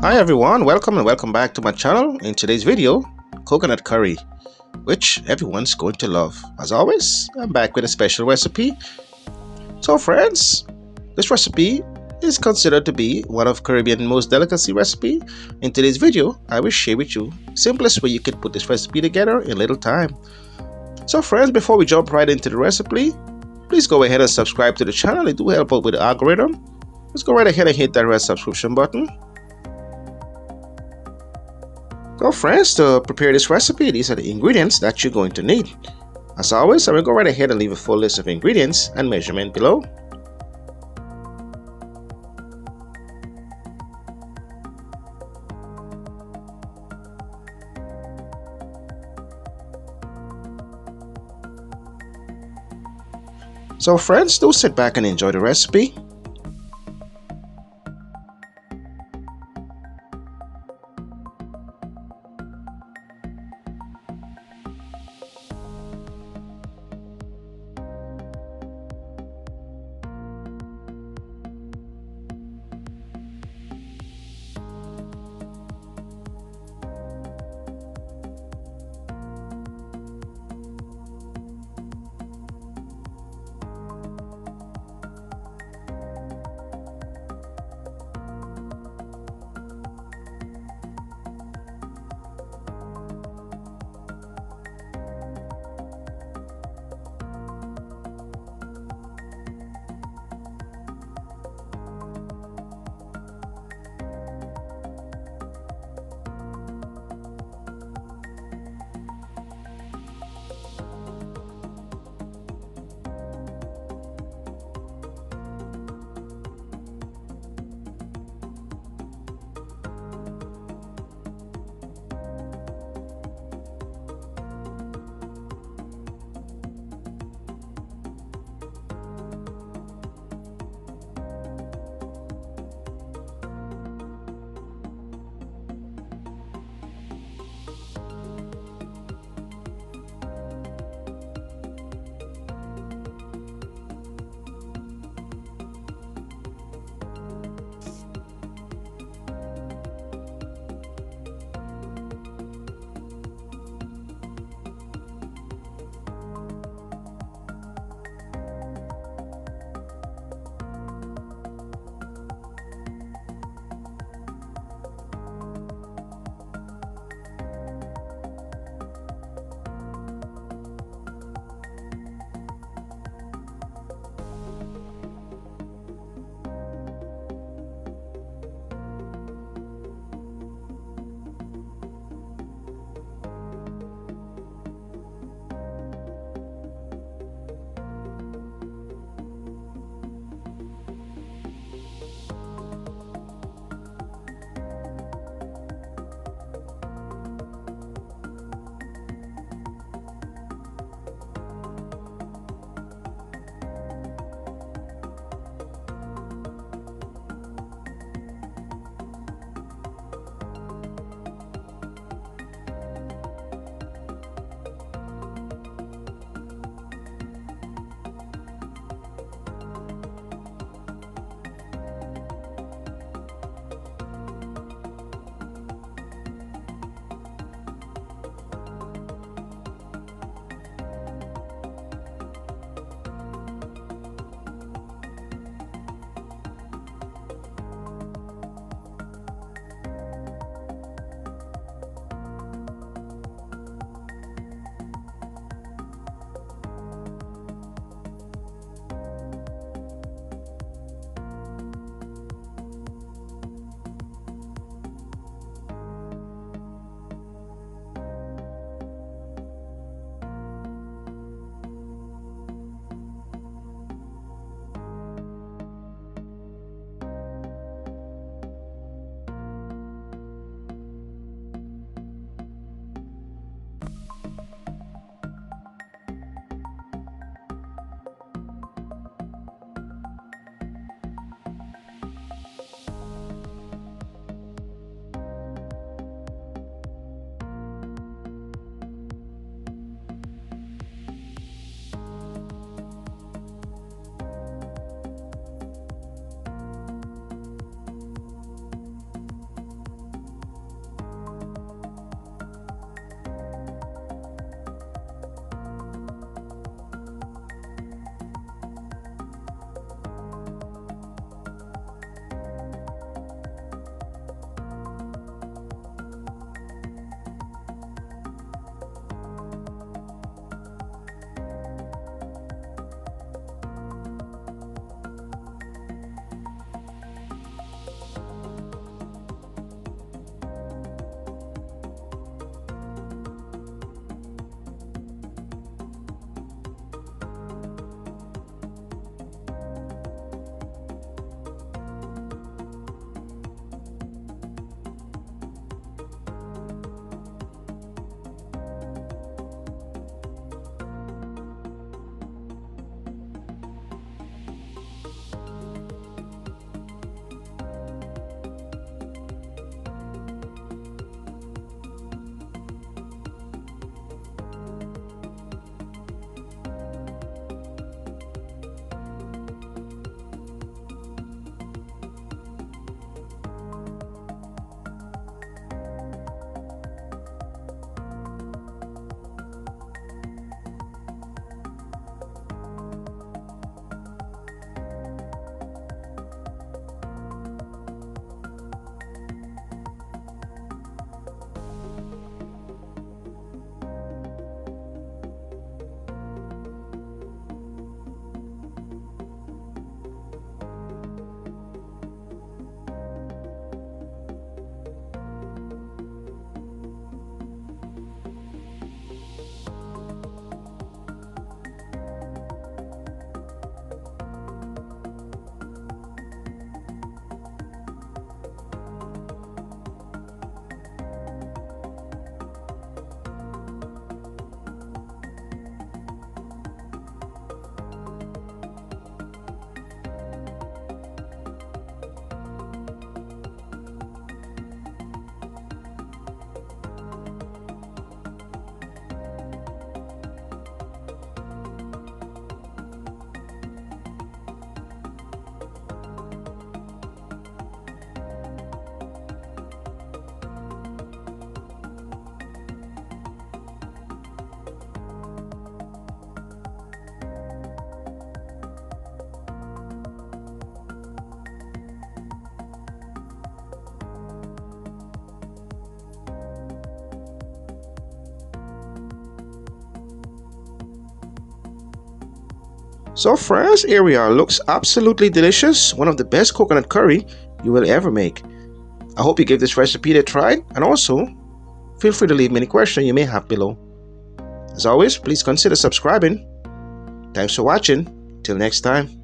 Hi everyone, welcome and welcome back to my channel. In today's video, coconut curry, which everyone's going to love. As always, I'm back with a special recipe. So friends, this recipe is considered to be one of Caribbean most delicacy recipe. In today's video, I will share with you simplest way you can put this recipe together in little time. So friends, before we jump right into the recipe, please go ahead and subscribe to the channel. It do help out with the algorithm. Let's go right ahead and hit that red subscription button. So friends, to prepare this recipe, these are the ingredients that you're going to need. As always, I will go right ahead and leave a full list of ingredients and measurement below. So friends, do sit back and enjoy the recipe. So friends, here we are. Looks absolutely delicious. One of the best coconut curry you will ever make. I hope you give this recipe a try, and also feel free to leave me any question you may have below. As always, please consider subscribing. Thanks for watching. Till next time.